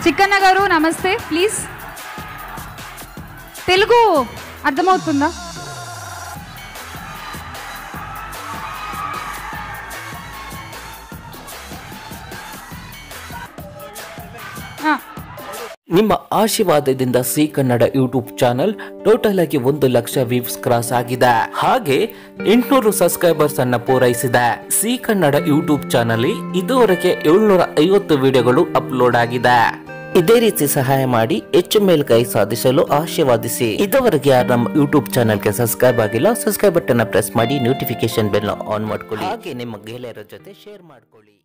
చిక్కన్న గారు నమస్తే ప్లీజ్. తెలుగు అర్థమవుతుందా? ನಿಮ್ಮ ಆಶೀರ್ವಾದದಿಂದ C Kannada YouTube channel total ಆಗಿ 1 ಲಕ್ಷ ವ್ಯೂಸ್ ಕ್ರಾಸ್ ಆಗಿದೆ. ಹಾಗೆ 800 ಸಬ್ಸ್ಕ್ರೈಬರ್ಸ್ ಅನ್ನ ಪೂರೈಸಿದೆ. ಸಿ ಕನ್ನಡ ಯೂಟ್ಯೂಬ್ ಚಾನಲ್ ಇದುವರೆಗೆ 750 ವಿಡಿಯೋಗಳು ಅಪ್ಲೋಡ್ ಆಗಿದೆ. ಇದೇ ರೀತಿ ಸಹಾಯ ಮಾಡಿ ಹೆಚ್ಚು ಮೇಲ್ಕೈ ಸಾಧಿಸಲು ಆಶೀರ್ವಾದಿಸಿ. ಇದುವರೆಗೆ ಯಾರು ನಮ್ಮ ಯೂಟ್ಯೂಬ್ ಚಾನಲ್ಗೆ ಸಬ್ಸ್ಕ್ರೈಬ್ ಆಗಿಲ್ಲ, ಸಬ್ಸ್ಕ್ರೈಬ್ ಬಟನ್ ಪ್ರೆಸ್ ಮಾಡಿ ನೋಟಿಫಿಕೇಶನ್ ಬೆಲ್ ಆನ್ ಮಾಡ್ಕೊಳ್ಳಿ. ಹಾಗೆ ನಿಮ್ಮ ಗೆಳೆಯರ ಜೊತೆ ಶೇರ್ ಮಾಡ್ಕೊಳ್ಳಿ.